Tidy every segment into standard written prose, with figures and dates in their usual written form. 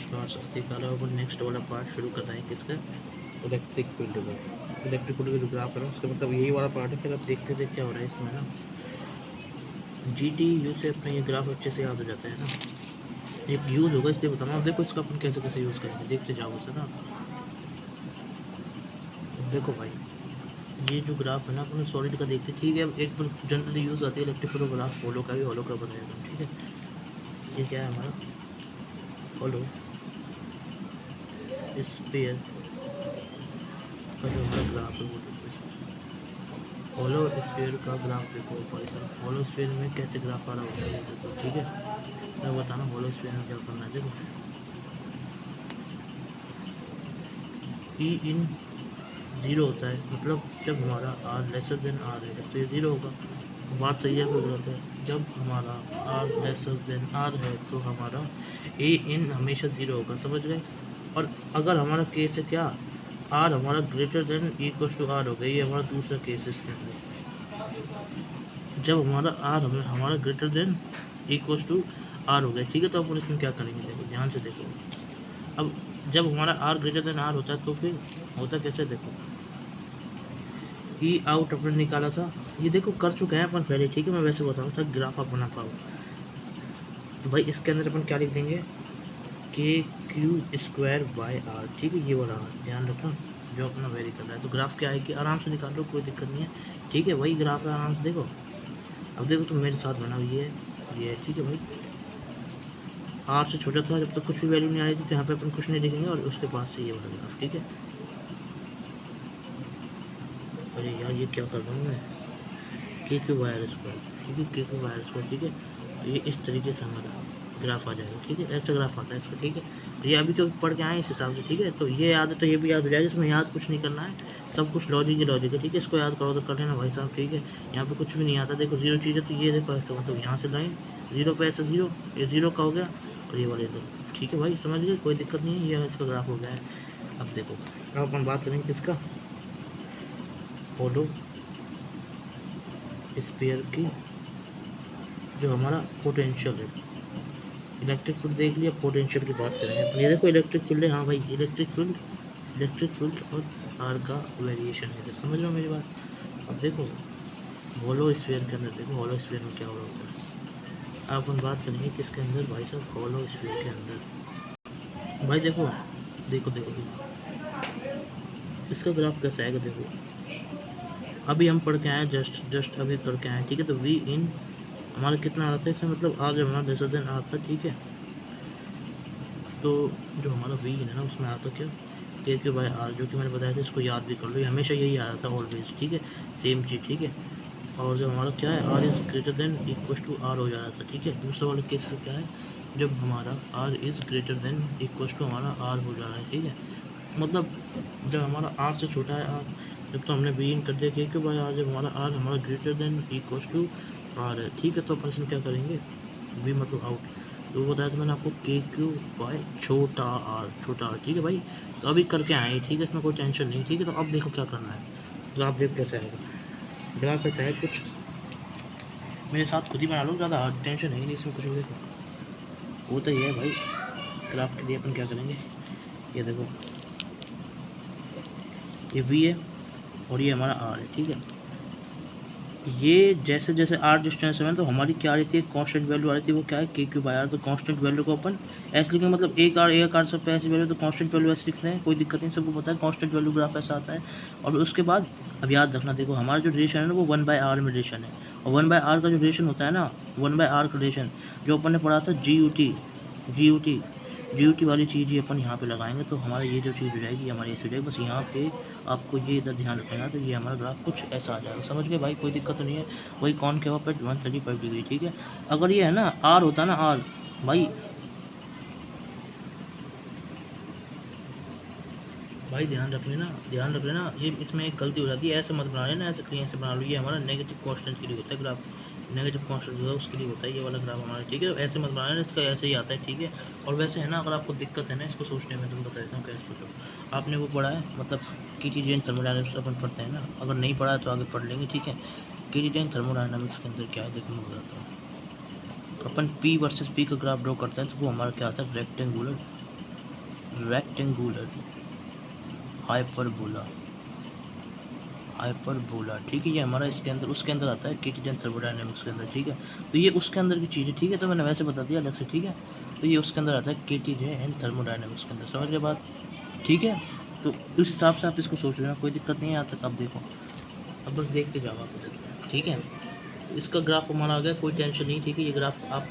नमस्कार सत अपन नेक्स्ट वाला पार्ट शुरू कर रहे हैं किसका, इलेक्ट्रिक फील्ड का। इलेक्ट्रिक फील्ड का ग्राफ है ना, उसका मतलब यही वाला पार्ट है। फिर आप देखते थे क्या हो रहा है इसमें ना, जी टी यू से अपने ये ग्राफ अच्छे से याद हो जाता है ना। एक यूज़ होगा इसलिए बताना। अब देखो इसका अपन कैसे कैसे यूज़ करेंगे, देखते जाओ उसे ना। देखो भाई, ये जो ग्राफ है ना अपन सॉलिड का देखते, ठीक है। अब एक जनरली यूज़ आती है इलेक्ट्रिक फील्ड ग्राफ, होलो का भी, होलो का बनाएगा, ठीक है। ये क्या है हमारा होलो स्फीयर का जो हमारा ग्राफ है वो देखो इसमें। होलो स्फीयर का ग्राफ देखो भाई साहब, होलो स्फीयर में कैसे ग्राफ आ रहा होता है ये देखो, ठीक है। मैं बताना होलो स्फीयर में क्या करना है। देखो ई इन ज़ीरो होता है, मतलब जब हमारा आर लेसर देन आर है तो ये ज़ीरो होगा। बात सही है कोई गलत है? जब हमारा आर लेसर देन आर है तो हमारा ए इन हमेशा ज़ीरो होगा, समझ गए। और अगर हमारा केस है क्या, आर हमारा greater than equal to R हो गई, ये हमारा दूसरा केस है इसके अंदर। जब हमारा आर हमारा greater than equal to R हो गया, ठीक है। तो अपन इसमें क्या करेंगे, देखो ध्यान से देखो। अब जब हमारा आर ग्रेटर देन आर होता है तो फिर होता कैसे, देखो ई आउट अपने निकाला था, ये देखो कर चुके हैं अपन पहले, ठीक है। मैं वैसे बताऊँ था ग्राफ आप बना पाओ तो भाई इसके अंदर अपन क्या लिख देंगे, के क्यू स्क्वायर बाय आर, ठीक है। ये वाला आर ध्यान रखना जो अपना वेरी कर रहा है। तो ग्राफ क्या है कि आराम से निकाल लो, कोई दिक्कत नहीं है, ठीक है। वही ग्राफ है, आराम से देखो। अब देखो तुम मेरे साथ बनाओ, ये है, ठीक है भाई। आर से छोटा था जब तक कुछ भी वैल्यू नहीं आ रही थी, तो यहाँ पे अपन कुछ नहीं लिखेंगे, और उसके बाद से ये वाला ग्राफ, ठीक है। अरे यार ये क्या कर रहा हूँ मैं, के क्यू वायर स्क्वायर, ठीक है, के क्यू वायर स्क्वायर, ठीक है। तो ये इस तरीके से हमारा ग्राफ आ जाएगा, ठीक है। ऐसा ग्राफ आता है इसका, ठीक है। तो ये अभी तो पढ़ के आए इस हिसाब से, ठीक है। तो ये याद है तो ये भी याद हो जाएगा, इसमें याद कुछ नहीं करना है, सब कुछ लॉजिक ही लॉजिक है, ठीक है। इसको याद करो तो कर लेना भाई साहब, ठीक है। यहाँ पे कुछ भी नहीं आता, देखो जीरो चीज़ है तो ये देखो ऐसा, मतलब यहाँ से लाइन जीरो पे ऐसा जीरो, ये जीरो का हो गया, और ये वाले इधर, ठीक है भाई, समझ गए, कोई दिक्कत नहीं है। ये इसका ग्राफ हो गया है। अब देखो अब अपन बात करेंगे किसका, होलो स्फीयर की, जो हमारा पोटेंशियल है। इलेक्ट्रिक फील्ड देख लिया, पोटेंशियल की बात करेंगे अपन। ये देखो इलेक्ट्रिक फील्ड है, हाँ भाई इलेक्ट्रिक फील्ड और आर का वेरिएशन है, समझ रहे हो मेरी बात। अब देखो होलो स्फीयर के अंदर, देखो होलो स्फीयर में क्या हो रहा होता है। अब अपन बात करेंगे किसके अंदर भाई साहब, होलो स्फीयर के अंदर। भाई देखो देखो देखो, इसका ग्राफ कैसा आएगा, देखो अभी हम पढ़ के आए, जस्ट अभी पढ़ के आए, ठीक है। तो वी इन हमारा कितना आ रहा था इसमें, मतलब आर जब हमारा लेसर देन आर था, ठीक है। तो जो हमारा वी है ना उसमें आता क्या, के क्यू बाय आर, जो कि मैंने बताया था, इसको याद भी कर लो, ये हमेशा यही आ रहा था ऑलवेज, ठीक है, सेम चीज़, ठीक है। और जब हमारा क्या है, R is greater than equal to R हो जा रहा था, ठीक है। दूसरा वाला केस क्या है, जब हमारा R is greater than equal to हमारा आर हो जा रहा है, ठीक है। मतलब जब हमारा आर से छोटा है आर, जब तो हमने वी इन कर दिया के क्यू बाय आर, जब हमारा आर हमारा greater than equal to R है, ठीक है। तो अपन इसमें क्या करेंगे, वी मतलब आउट, तो वो बताया था मैंने आपको, के क्यू बाय छोटा आर, ठीक है भाई। तो अभी करके आए, ठीक है, इसमें कोई टेंशन नहीं, ठीक है। तो अब देखो क्या करना है, ग्राफ देख कैसे आएगा। ग्राफ ऐसा है कुछ, मेरे साथ खुद ही बना लो, ज़्यादा टेंशन है नहीं इसमें कुछ भी। देखो वो तो ये है भाई, ग्राफ के लिए अपन क्या करेंगे, ये देखो ये वी है और ये हमारा आर है, ठीक है। ये जैसे जैसे आर डिस्टेंस है तो हमारी क्या आ रही थी, कांस्टेंट वैल्यू आ रही थी, वो क्या है, के क्यू बाय आर। तो कांस्टेंट वैल्यू को अपन ऐसे लिखेंगे, मतलब एक आर सब पे ऐसी वैल्यू, तो कांस्टेंट वैल्यू ऐसे लिखते हैं, कोई दिक्कत नहीं, सबको पता है कांस्टेंट वैल्यू ग्राफ ऐसा आता है। और उसके बाद अब याद रखना, देखो हमारा जो रिलेशन है ना वो 1/r में रिलेशन है, और 1/r का जो रिलेशन होता है ना, 1/r का रिलेशन जो अपन ने पढ़ा था जी यू टी वाली चीज़ ही अपन यहाँ पे लगाएंगे, तो हमारा ये जो चीज़ हो जाएगी हमारी ऐसी हो जाएगी। बस यहाँ पे आपको ये इधर ध्यान रखना, तो ये हमारा ग्राफ कुछ ऐसा आ जाएगा, समझ गए भाई, कोई दिक्कत नहीं है। वही कौन के पे 135 डिग्री, ठीक है। अगर ये है ना आर होता ना आर, भाई ध्यान रख लेना, ये इसमें एक गलती हो जाती है, ऐसे मत बना लेना, ऐसे कहीं ऐसे बना लो। ये हमारा नेगेटिव कांस्टेंट के लिए होता है ग्राफ, नेगेटिव कांस्टेंट होता है उसके लिए होता है ये वाला ग्राफ हमारा, ठीक है। तो ऐसे मत बना लेना, इसका ऐसे ही आता है, ठीक है। और वैसे है ना, अगर आपको दिक्कत है ना इसको सोचने में, तो मैं बता देता हूँ कैसे सोचो। आपने वो पढ़ा है, मतलब कीटीजेन थर्मोडायनामिक्स अपन पढ़ते हैं ना, अगर नहीं पढ़ा है तो आगे पढ़ लेंगे, ठीक है। कीटीजेन थर्मोडायनामिक्स के अंदर क्या है, देखो मैं बताता हूँ। अपन पी वर्सेस पी का ग्राफ ड्रॉ करते हैं तो वो हमारा क्या आता है, रेक्टेंगुलर रेक्टेंगुलर, हाइपरबोला, हाइपरबोला, ठीक है। ये हमारा इसके अंदर उसके अंदर आता है केटीजन थर्मोडायनेमिक्स के अंदर, ठीक है। तो ये उसके अंदर की चीज़ है, ठीक है। तो मैंने वैसे बता दिया अलग से, ठीक है। तो ये उसके अंदर आता है केटीजन एंड थर्मोडायनेमिक्स के अंदर, समझ गए बात, ठीक है। तो उस हिसाब से आप इसको सोच लेना, कोई दिक्कत नहीं है यहाँ तक। आप देखो, अब बस देखते जाओ आप उधर, ठीक है। तो इसका ग्राफ हमारा आ गया, कोई टेंशन नहीं, ठीक है। ये ग्राफ आप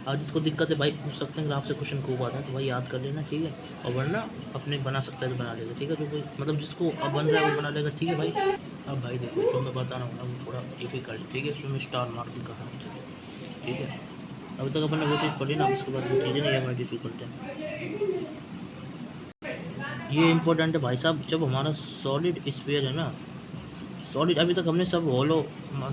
आज जिसको दिक्कत है भाई पूछ सकते हैं, ग्राफ से क्वेश्चन खूब आता है तो भाई याद कर लेना, ठीक है। और वरना अपने बना सकता है तो बना लेगा, ठीक है। तो कोई मतलब जिसको अब बन रहा है वो बना लेगा, ठीक है भाई। अब भाई देखो जो मैं बता रहा हूँ ना वो थोड़ा डिफिकल्ट, ठीक है। इसमें मैं स्टार मार्क भी कहा, ठीक है। अभी तक अपन ने वो चीज़ पढ़ी ना, उसके बाद वो चीज़ें नहीं हमारी डिफिकल्ट है। ये इम्पोर्टेंट है भाई साहब, जब हमारा सॉलिड स्फीयर है ना, सॉलिड, अभी तक हमने सब होलो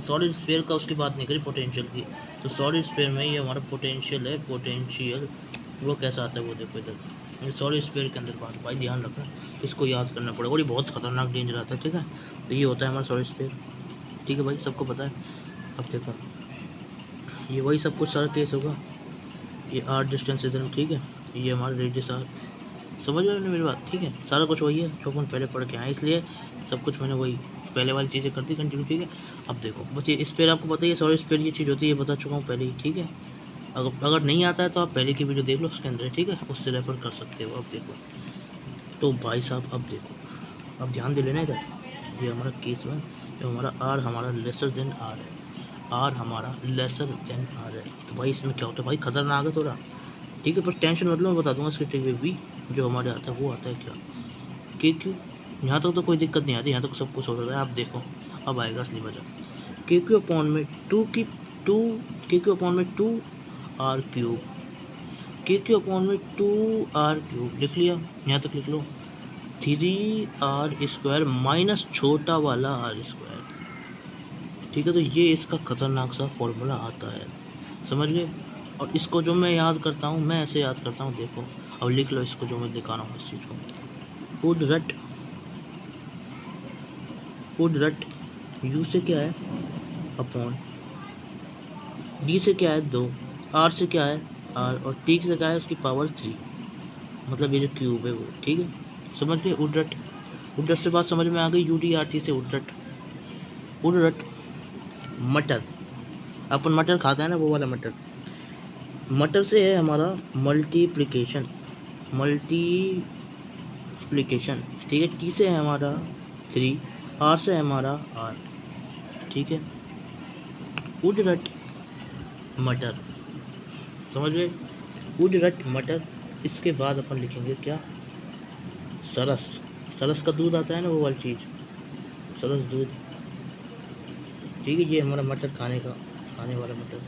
सॉलिड स्फीयर का उसकी बात नहीं करी, पोटेंशियल की। तो सॉलिड स्फीयर में ये हमारा पोटेंशियल है, पोटेंशियल वो कैसा आता है वो देखो इधर, ये सॉलिड स्फीयर के अंदर बात, भाई ध्यान रखना, इसको याद करना पड़ेगा और ये बहुत खतरनाक डेंजर आता है, ठीक है। तो ये होता है हमारा सॉलिड स्फीयर, ठीक है भाई, सबको पता है। अब देखो ये वही सब कुछ सारा केस होगा, ये आर डिस्टेंस इधर, ठीक है। ये हमारा रेडियस आर, समझ रहे हो मेरी बात, ठीक है। सारा कुछ वही है जो अपन पहले पढ़ के आए, इसलिए सब कुछ मैंने वही पहले वाली चीज़ें करती कंटिन्यू, ठीक है। अब देखो बस ये स्पेयर आपको पता ही है, सॉरी स्पेयर ये चीज़ होती है, ये बता चुका हूँ पहले ही, ठीक है। अगर नहीं आता है तो आप पहले की वीडियो देख लो, उसके अंदर है, ठीक है, उससे रेफर कर सकते हो। अब देखो तो भाई साहब, अब देखो, अब ध्यान दे लेना इधर, ये हमारा केस में जो हमारा आर हमारा लेसर देन आर है, आर हमारा लेसर देन आर है। तो भाई इसमें क्या होता है भाई, खतरनाक है थोड़ा, ठीक है। पर टेंशन मतलब मैं बता दूंगा इसके ट्रिक में भी, जो हमारे आता है वो आता है क्या, के क्यू। यहाँ तक तो कोई दिक्कत नहीं आती, यहाँ तक सब कुछ हो रहा है। आप देखो अब आएगा असली मजा, के क्यू अपॉन में टू की टू, के क्यू अपॉन में टू आर क्यूब, के क्यू अपॉन में टू आर क्यूब, लिख लिया, यहाँ तक लिख लो, थ्री आर स्क्वायर माइनस छोटा वाला आर स्क्वायर, ठीक है। तो ये इसका खतरनाक सा फॉर्मूला आता है, समझ गए। और इसको जो मैं याद करता हूँ, मैं ऐसे याद करता हूँ, देखो अब लिख लो इसको, जो मैं दिखा रहा हूँ इस चीज़ को, वुड रट यू से क्या है अपॉन, डी से क्या है 2, आर से क्या है आर, और टी से क्या है उसकी पावर 3, मतलब ये जो क्यूब है वो, ठीक है। समझ गए, उडरट से बात समझ में आ गई, UDRT से उडरट मटर, अपन मटर खाते हैं ना वो वाला मटर, मटर से है हमारा मल्टीप्लिकेशन, ठीक है। टी से है हमारा 3, आर से है हमारा आर, ठीक है। उडरट मटर, समझ गए, उडरट मटर। इसके बाद अपन लिखेंगे क्या, सरस का दूध आता है ना वो वाली चीज़, सरस दूध, ठीक है। ये हमारा मटर खाने वाला मटर,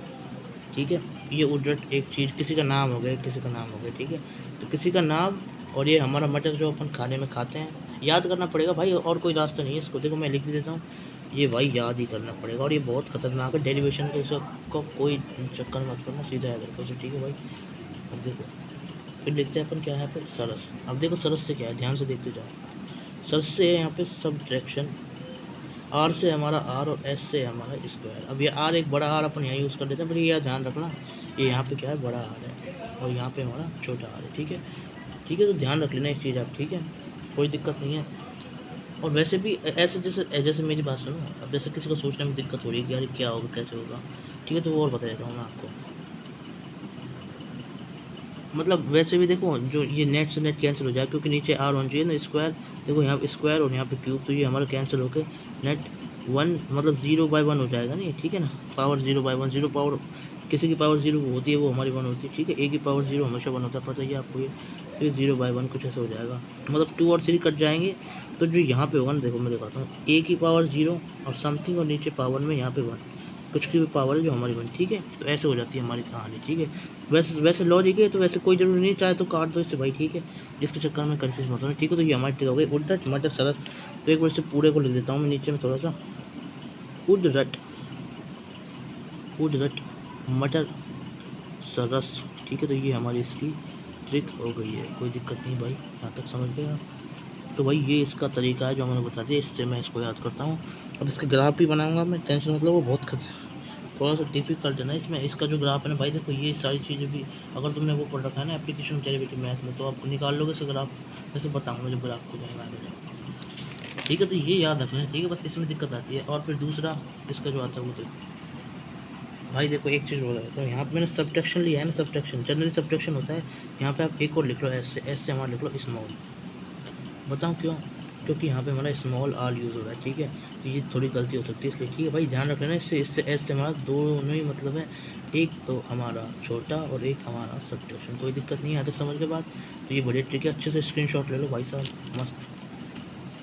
ठीक है। ये उडरट एक चीज़, किसी का नाम हो गया, किसी का नाम हो गया, ठीक है। तो किसी का नाम, और ये हमारा मटर जो अपन खाने में खाते हैं, याद करना पड़ेगा भाई, और कोई रास्ता नहीं है इसको। देखो मैं लिख भी देता हूँ, ये भाई याद ही करना पड़ेगा, और ये बहुत खतरनाक है, डेरिवेशन के उसका कोई चक्कर मत करना, सीधा याद रखो, ठीक है भाई। अब देखो फिर लिखते हैं अपन क्या है यहाँ पे, सरस। अब देखो सरस से क्या है, ध्यान से देखते जाओ। सरस से है यहाँ पे सब्ट्रैक्शन, आर से हमारा आर और एस से हमारा स्क्वायर। अब ये आर एक बड़ा आर अपन यहाँ यूज़ कर लेते हैं, पर ये ध्यान रखना, ये यहाँ पे क्या है बड़ा आर है, और यहाँ पे हमारा छोटा आर है, ठीक है। तो ध्यान रख लेना एक चीज़ आप, ठीक है, कोई दिक्कत नहीं है। और वैसे भी ऐसे जैसे मेरी बात सुनो, अब जैसे किसी को सोचने में दिक्कत हो रही है कि यार क्या होगा कैसे होगा, ठीक है, तो वो और बता देता हूँ मैं आपको। मतलब वैसे भी देखो, जो ये नेट से नेट कैंसिल हो जाए, क्योंकि नीचे आर होना चाहिए ना स्क्वायर, देखो यहाँ पे स्क्वायर और यहाँ पे क्यूब, तो ये हमारा कैंसिल होकर नेट 1 मतलब 0/1 हो जाएगा नहीं, ठीक है ना। पावर 0/1, 0 पावर किसी की पावर 0 होती है वो हमारी 1 होती है, ठीक है। ए की पावर 0 हमेशा 1 होता है, पता ही आपको ये। फिर 0/1 कुछ ऐसा हो जाएगा, मतलब 2 और 3 कट जाएंगे, तो जो यहाँ पे होगा ना, देखो मैं दिखाता हूँ, ए की पावर 0 और समथिंग, और नीचे पावर में यहाँ पे 1, कुछ की भी पावर है जो हमारी 1, ठीक है। तो ऐसे हो जाती है हमारी कहानी, ठीक है। वैसे लॉजिक है, तो वैसे कोई जरूरी नहीं, चाहे तो काट दो इससे भाई, ठीक है। इसके चक्कर में कंफ्यूज मत होना, ठीक है। तो ये हमारी ट्रिक हो गई, उडरट मटर सरस। तो एक बार से पूरे को लिख देता हूँ मैं नीचे में थोड़ा सा, उडरट मटर सरस, ठीक है। तो ये हमारी इसकी ट्रिक हो गई है, कोई दिक्कत नहीं भाई, यहाँ तक समझ गए आप। तो भाई ये इसका तरीका है जो मैंने बता दिया, इससे मैं इसको याद करता हूँ। अब इसका ग्राफ भी बनाऊंगा मैं, टेंशन मतलब वो बहुत थोड़ा सा डिफिकल्ट है ना इसमें। इसका जो ग्राफ है ना भाई देखो, ये सारी चीज़ें भी अगर तुमने वो पढ़ रखा है ना एप्लीकेशन डेरिवेटिव मैथ में, तो आप निकाल लोगे इसका ग्राफ। जैसे बताऊँगा जब ग्राफ को कहीं आगे जाए, ठीक है। तो ये याद रखना, ठीक है, बस इसमें दिक्कत आती है। और फिर दूसरा इसका जो आता है वो देखो भाई, देखो एक चीज़ बोला जाता है, यहाँ पे मैंने सब्ट्रैक्शन लिया है ना, सब्ट्रैक्शन जनरली सब्ट्रैक्शन होता है। यहाँ पे आप एक और लिख लो, एस से हमारा लिख लो स्मॉल। बताऊँ क्यों? क्योंकि यहाँ पे हमारा स्मॉल आर यूज़ हो रहा है, ठीक है। तो ये थोड़ी गलती हो सकती है इसलिए, ठीक है भाई, ध्यान रख लेना। इससे एस से हमारा दोनों ही मतलब है, एक तो हमारा छोटा और एक हमारा सब्ट्रैक्शन। कोई दिक्कत नहीं है यहाँ तक समझ के बाद। तो ये बढ़िया ट्रिक है, अच्छे से स्क्रीनशॉट ले लो भाई साहब,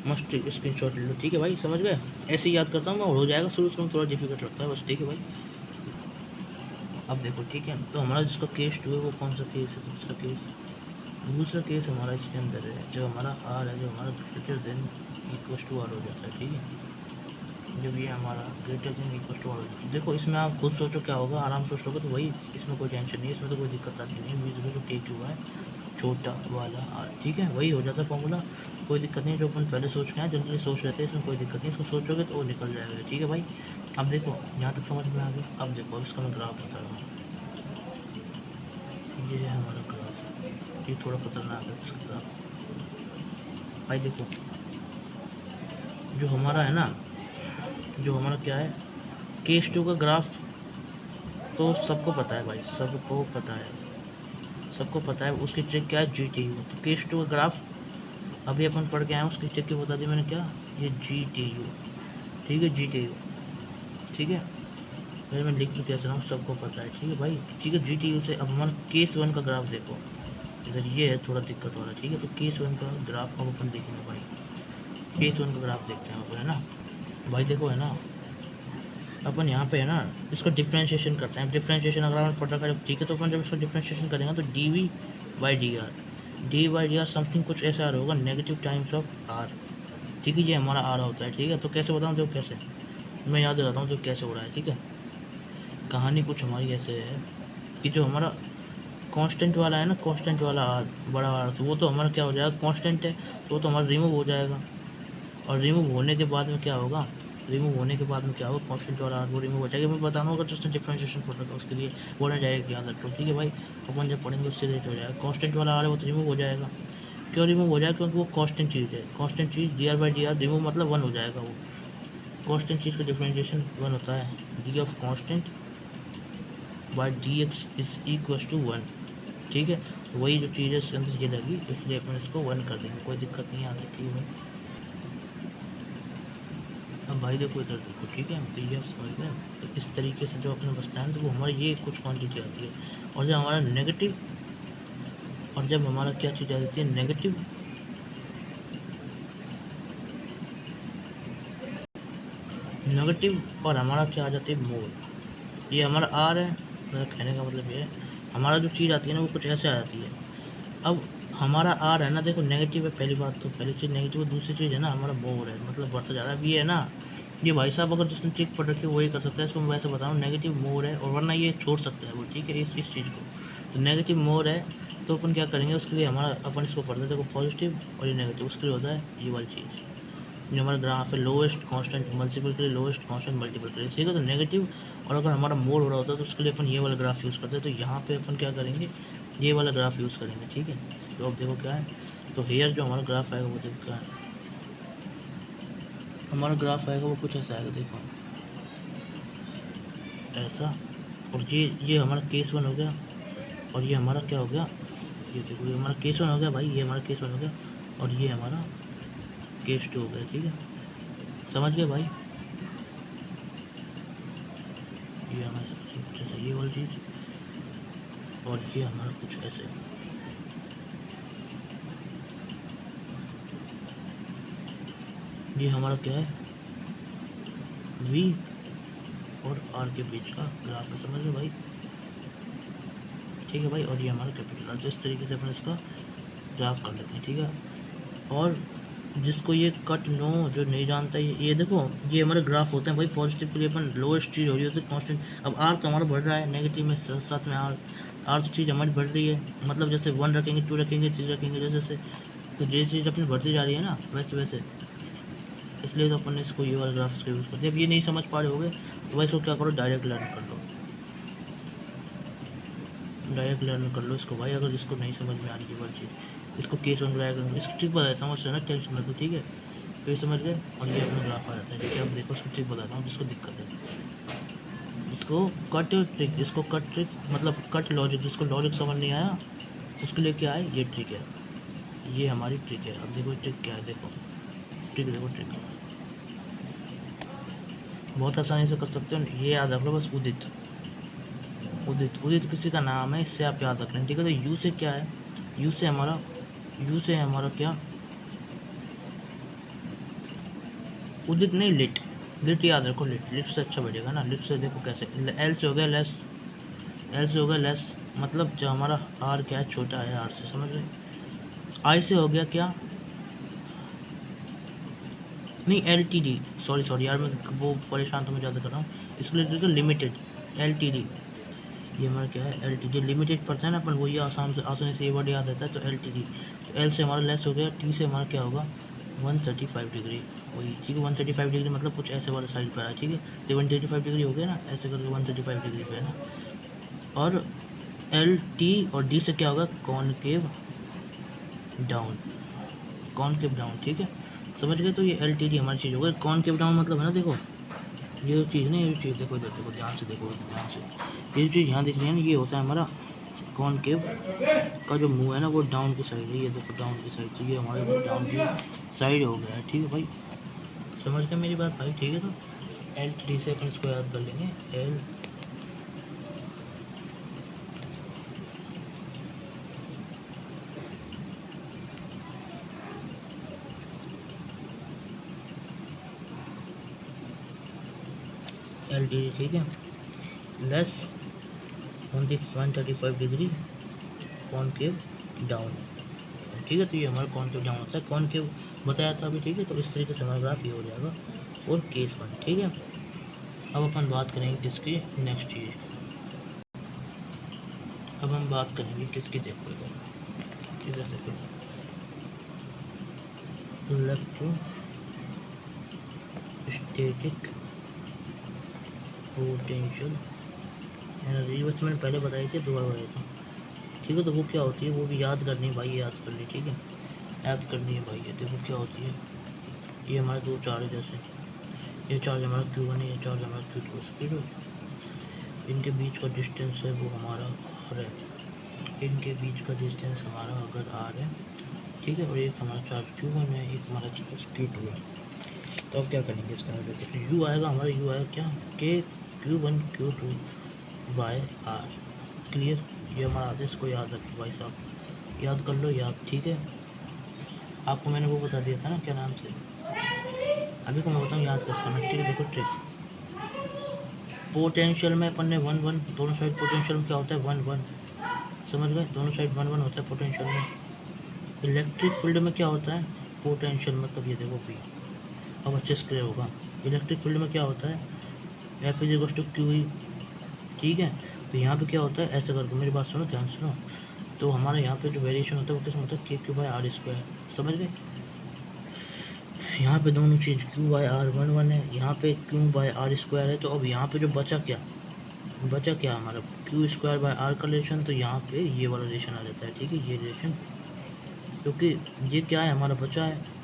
मस्त स्क्रीनशॉट ले लो, ठीक है भाई, समझ गए। ऐसे ही याद करता हूँ मैं और हो जाएगा। शुरू में थोड़ा डिफिकल्ट लगता है बस, ठीक है भाई। अब देखो, ठीक है, तो हमारा जिसका केस 2 है वो कौन सा केस है? दूसरा केस हमारा इसके अंदर है, जो हमारा आर है, जो हमारा greater than equal to R हो जाता है, ठीक है। जब ये हमारा greater than equal to R हो जाता है, देखो इसमें आप खुद सोचो क्या होगा, आराम से सोच लोगे तो वही, इसमें कोई टेंशन नहीं है, इसमें तो कोई दिक्कत आती नहीं है। वी जो टेक हुआ है छोटा वाला आर, ठीक है, वही हो जाता है फॉर्मूला, कोई दिक्कत नहीं है। जो अपन पहले सोच के आए, जनरली सोच लेते हैं, इसमें कोई दिक्कत नहीं, इसको सोचोगे तो वो निकल जाएगा, ठीक है भाई। अब देखो यहाँ तक समझ में आ गया। अब देखो, अब इसका मैं ग्राफ बता रहा हूँ। ये है हमारा ग्राफ, ये थोड़ा खतरनाक है इसका ग्राफ भाई। देखो जो हमारा है ना, जो हमारा क्या है, केस 2 का ग्राफ तो सबको पता है भाई, सबको पता है, सबको पता है। उसकी ट्रिक क्या है? GTU। तो केस 2 का ग्राफ अभी अपन पढ़ के आए हैं, उसकी ट्रिक की बता दी मैंने, क्या? ये GTU, ठीक है, GTU, ठीक है। फिर मैं लिख के चल रहा हूँ, सबको पता है, ठीक है भाई, ठीक है। GTU से अब हमारा केस 1 का ग्राफ देखो, इधर ये है थोड़ा दिक्कत हो रहा है, ठीक है। तो केस 1 का ग्राफ अब अपन देखेंगे भाई, केस 1 का ग्राफ देखते हैं अपन, है ना भाई। देखो है ना, अपन यहाँ पे है ना इसको डिफ्रेंशिएशन करते हैं। डिफ्रेंशिएशन अगर अपन पढ़ रखा है, ठीक है, तो अपन जब इसको डिफ्रेंशिएशन करेंगे तो D by D R something कुछ ऐसा आ रहा होगा, नेगेटिव टाइम्स ऑफ आर, ठीक है। ये हमारा आर होता है, ठीक है। तो कैसे बताऊँ, जो कैसे मैं याद रहता हूँ जो कैसे हो रहा है, ठीक है। कहानी कुछ हमारी ऐसे है कि जो हमारा कांस्टेंट वाला है ना, कांस्टेंट वाला आर, बड़ा आर, तो वो तो हमारा क्या हो जाएगा, कांस्टेंट है, तो वो तो हमारा रिमूव हो जाएगा। और रिमूव होने के बाद में क्या होगा, कांस्टेंट वाला आर वो रिमूव हो जाएगा। मैं बता रहा हूँ, अगर जिसने डिफ्रेंशिएशन पढ़ रखा है उसके लिए बोलना जाएगा, याद रखो, ठीक है भाई। अपन जब पढ़ेंगे उससे रिलेट हो जाएगा। कांस्टेंट वाला आर है वो तो रिमूव हो जाएगा। क्यों रिमूव हो जाएगा? क्योंकि वो कांस्टेंट चीज़ है। कांस्टेंट चीज़ डी आर रिमूव मतलब 1 हो जाएगा। वो कांस्टेंट चीज़ का डिफ्रेंशिएशन 1 होता है, D of constant by D X is equal to 1, ठीक है। तो वही जो चीज़ है इसके अंदर ये लगी, तो इसलिए अपन इसको 1 कर देंगे, कोई दिक्कत नहीं आ रही है। अब भाई देखो इधर देखो, ठीक है, तो ये आप समझ गए। तो इस तरीके से जो अपने बचता है तो वो हमारी ये कुछ क्वांटिटी आती है। और जब हमारा नेगेटिव, और जब हमारा क्या चीज़ आ जाती है, नेगेटिव और हमारा क्या आ जाती है, मोल। ये हमारा आर है, मेरा कहने का मतलब ये है, हमारा जो चीज़ आती है ना वो कुछ ऐसे आ जाती है। अब हमारा आर है ना, देखो नेगेटिव है, पहली बात तो पहली चीज़ नेगेटिव है। दूसरी चीज़ है ना, हमारा मोल है, मतलब बढ़ता जा रहा है। अब ये है ना, ये भाई साहब अगर जिसने ट्रिक पढ़ रखी है वही कर सकता है इसको, मैं वैसे बता रहा हूँ, नेगेटिव मोर है, और वरना ये छोड़ सकता है वो, ठीक है, इस चीज़ को। तो नेगेटिव मोर है तो अपन क्या करेंगे उसके लिए, हमारा अपन इसको पढ़ते हैं, देखो पॉजिटिव और ये नेगेटिव, उसके लिए होता है ये वाली चीज़, जो हमारा ग्राफ है, लोएस्ट कांस्टेंट मल्टीपल के लिए लोएस्ट कांस्टेंट मल्टीपल के लिए, ठीक है। तो नेगेटिव और अगर हमारा मोर हो रहा होता है तो उसके लिए अपन ये वाला ग्राफ यूज़ करते हैं। तो यहाँ पे अपन क्या करेंगे, ये वाला ग्राफ यूज़ करेंगे, ठीक है। तो अब देखो क्या है, तो हेयर जो हमारा ग्राफ आएगा वो देखो क्या है, हमारा ग्राफ आएगा वो कुछ ऐसा आएगा, देखो ऐसा। और ये हमारा केस 1 हो गया, और ये हमारा क्या हो गया, ये देखो ये हमारा केस 1 हो गया भाई, ये हमारा केस 1 हो गया, और ये हमारा केस 2 हो गया, ठीक है, समझ गए भाई। ये हमारा कुछ ऐसा, ये वाली चीज़, और ये हमारा कुछ ऐसे, ये हमारा क्या है, V और R के बीच का ग्राफ है, समझ गए भाई, ठीक है भाई। और ये हमारा कैपिटल आर, तो इस तरीके से अपन इसका ग्राफ कर लेते हैं, ठीक है। और जिसको ये कट नो जो नहीं जानता, ये देखो ये हमारे ग्राफ होते हैं भाई। पॉजिटिव के लिए अपन लोएस्ट चीज़ हो रही होती है कांस्टेंट। अब आर तो हमारा बढ़ रहा है, नेगेटिव में साथ में आर तो चीज़ हमारी बढ़ रही है, मतलब जैसे 1 रखेंगे, 2 रखेंगे, 3 रखेंगे, जैसे जैसे, तो ये चीज़ अपनी बढ़ती जा रही है ना, वैसे वैसे इसलिए तो अपन ने इसको ये वाला ग्राफ्स का यूज़ कर दिया। अब ये नहीं समझ पा रहे होगे तो भाई इसको क्या करो, डायरेक्ट लर्न कर लो, डायरेक्ट लर्न कर लो इसको भाई। अगर इसको नहीं समझ में आ रही है चीज़, इसको केस वन डायग्राम इसको ट्रिक बताता हूँ, उससे ना टेंशन मत लो, ठीक है। तो ये समझ गए, और ये अपना ग्राफ आ जाता है, ठीक है। अब देखो इसको ट्रिक बताता हूँ जिसको दिक्कत है, इसको कट ट्रिक, इसको कट ट्रिक मतलब कट लॉजिक, जिसको लॉजिक समझ नहीं आया उसके लिए क्या है, ये ट्रिक है, ये हमारी ट्रिक है। अब देखो ट्रिक क्या है, देखो ट्रिक, देखो ट्रिक बहुत आसानी से कर सकते हो, ये याद रख लो बस। उदित, उदित, उदित किसी का नाम है, इससे आप याद रख लें, ठीक है। तो यू से क्या है, यू से हमारा क्या, उदित नहीं, लिट, लिट याद रखो, लिट, लिट से अच्छा बैठेगा ना। लिट से देखो कैसे, एल से हो गया लेस, एल से हो गया लेस, मतलब जो हमारा आर क्या है, छोटा है आर से, समझ रहे। आई से हो गया क्या, नहीं एल टी डी, सॉरी यार, मैं वो परेशान तो मैं ज़्यादा कर रहा हूँ। इसके लिए लिमिटेड, एल टी डी, ये हमारा क्या है, एल टी डी, लिमिटेड पढ़ते हैं ना अपन, वही आसानी से ये वर्ड याद रहता है। तो एल टी डी, तो एल से हमारा लेस हो गया, टी से हमारा क्या होगा, 135 डिग्री, वही, ठीक है। 135 डिग्री मतलब कुछ ऐसे वाला साइड पर है, ठीक है। तो 135 डिग्री हो गया ना, ऐसे करके 135 डिग्री पे है ना। और एल टी और डी से क्या होगा, कॉनकेव डाउन, कॉनकेव डाउन, ठीक है, समझ गए। तो ये एल टी डी हमारी चीज़ होगा, कॉनकेव डाउन मतलब है ना, देखो ये चीज़ नहीं, ये चीज़ देखो इधर, देखो ध्यान से, देखो ध्यान से, ये चीज़ यहाँ दिख रही है ना, ये होता है हमारा कॉनकेव का जो मुंह है ना, वो डाउन की साइड है, ये देखो डाउन की साइड, तो ये हमारे डाउन की साइड हो गया है, ठीक है भाई। समझ गए मेरी बात भाई, ठीक है। तो एल टी से अपन इसको याद कर लेंगे, एल टी, ठीक है, लेस 135 डिग्री कॉनकेव डाउन, ठीक है। तो ये हमारा कॉनकेव डाउन होता है, कॉनकेव बताया था अभी, ठीक है। तो इस तरीके से हमारा ग्राफ ये हो जाएगा, और केस वन, ठीक है। अब अपन बात करेंगे किसकी, नेक्स्ट चीज़, अब हम बात करेंगे किसकी, देखो इधर देखो, इलेक्ट्रोस्टैटिक पोटेंशियल एनर्जी, बस मैंने पहले बताई थी, दोबारा बताई थी, ठीक है। तो वो क्या होती है, वो भी याद करनी है भाई, याद करनी, ठीक है, याद करनी है भाई। ये देखो क्या होती है, ये हमारे दो चार्ज जैसे, ये चार्ज हमारा Q1 है, ये चार्ज हमारा Q2 स्पीड हो, इनके बीच का डिस्टेंस है वो हमारा R है, इनके बीच का डिस्टेंस हमारा अगर R है, ठीक है। और एक हमारा चार्ज Q1 है, एक हमारा चार्ज Q2 है। तो अब क्या करेंगे इसका, देखो U आएगा हमारा, U आएगा क्या, के Q1 Q2 bye R, clear. ये हमारा आदेश, इसको याद रखो भाई साहब, याद कर लो याद, ठीक है। आपको मैंने वो बता दिया था ना, क्या नाम से, अभी को मैं बताऊँ याद कैसे करना, ठीक है। देखो ट्रिक, पोटेंशियल में अपन ने 1 1, दोनों साइड पोटेंशियल में क्या होता है, 1 1, समझ गए, दोनों साइड 1 1 होता है पोटेंशियल में। इलेक्ट्रिक फील्ड में क्या होता है, पोटेंशियल मतलब ये देखो P, अब अच्छे से क्लियर होगा। इलेक्ट्रिक फील्ड में क्या होता है, F is equal to Q E, ठीक है। तो यहाँ पे क्या होता है, ऐसे करके मेरी बात सुनो, ध्यान सुनो। तो हमारे यहाँ पे जो वेरिएशन होता है वो किस में होता है, के क्यू बाई आर स्क्वायर, समझ गए। यहाँ पे दोनों चीज़ क्यू बाई आर 1 1 है, यहाँ पे क्यू बाई आर स्क्वायर है। तो अब यहाँ पे जो बचा क्या हमारा, क्यू स्क्वायर बाई आर का रिलेशन, तो यहाँ पे ये वाला रिलेशन आ जाता है, ठीक है, ये रिलेशन, क्योंकि ये क्या है हमारा बचा है,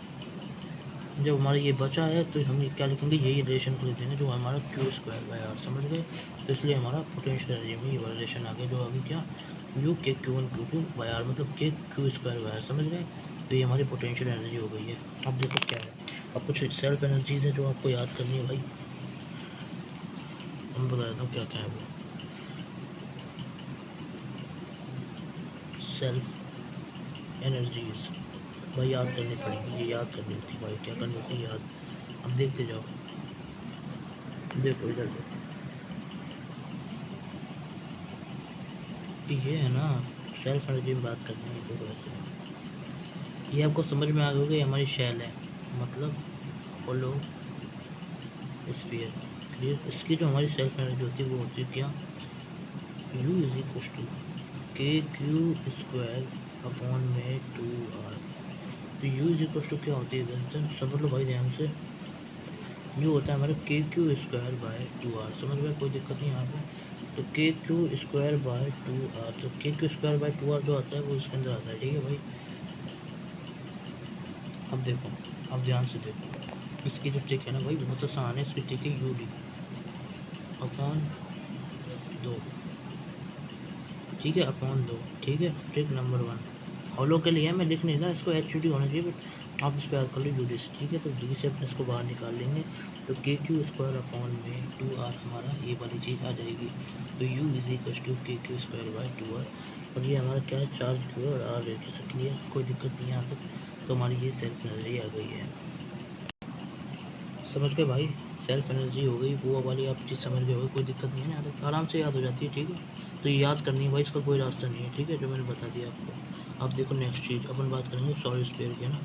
जब हमारा ये बचा है तो हम क्या लिखेंगे, यही रिलेशन को लिख देंगे जो हमारा क्यू स्क्वायर बाई आर, समझ गए। तो इसलिए हमारा पोटेंशियल एनर्जी में ये वाला रिलेशन आ गया, जो अभी क्या, यू के Q1 Q2 बाई आर मतलब के क्यू स्क्वायर बाई आर, समझ गए। तो ये हमारी पोटेंशियल एनर्जी हो गई है। अब देखो क्या है, अब कुछ सेल्फ एनर्जीज है जो आपको याद करनी है भाई, मैं बता देता हूँ क्या क्या है वो। सेल्फ एनर्जीज भाई याद करनी पड़ेगी, ये याद करनी होती भाई, क्या करनी होती है याद। अब देखते जाओ, देखो इधर देखो, ये है ना, सेल्फ एनर्जी में बात करनी है, देखो ऐसे, ये आपको समझ में आ गया कि हमारी शेल है, मतलब होलो स्फीयर, क्लियर। इसकी जो हमारी सेल्फ एनर्जी होती है वो होती है क्या, U इज इक्वल टू के क्यू स्क्वायर अपॉन में 2R। तो U इज इक्वल टू क्या होती है, समझ लो भाई ध्यान से, जो होता है हमारा के क्यू स्क्वायर बाय 2r। समझ में कोई दिक्कत नहीं यहाँ पे। तो के क्यू स्क्वायर बाय 2r, तो के क्यू स्क्वायर बाय 2r जो आता है वो इसके अंदर आता है, ठीक है भाई। अब देखो, अब ध्यान से देखो, इसकी जो ट्रिक है ना भाई बहुत आसान है। इसकी ट्रिक है यू डी अपॉन 2, ठीक है, अपॉन 2, ठीक है। ट्रिक नंबर 1 हॉलो के लिए मैं लिख नहीं रहा, इसको एच यू डी होना चाहिए, बट आप इस पर याद कर लो यू डी से, ठीक है। तो डी से अपने इसको बाहर निकाल लेंगे, तो के क्यू स्क्वायर अपॉन में 2r हमारा ये वाली चीज़ आ जाएगी। तो u इज इक्वल टू के क्यू स्क्वायर बाय 2r, और ये हमारा क्या है, चार्ज क्यू और आर रेट से क्लियर, कोई दिक्कत नहीं है यहाँ तक। तो हमारी ये सेल्फ एनर्जी आ गई है, समझ गए भाई। सेल्फ एनर्जी हो गई, वो वाली आप चीज़ समझ गए हो, कोई दिक्कत नहीं है ना, यहाँ तक आराम से याद हो जाती है, ठीक है। तो ये याद करनी है भाई, इसका कोई रास्ता नहीं है, ठीक है, जो मैंने बता दिया आपको। अब देखो नेक्स्ट चीज़ अपन बात करेंगे सॉलिड स्फीयर की, है ना।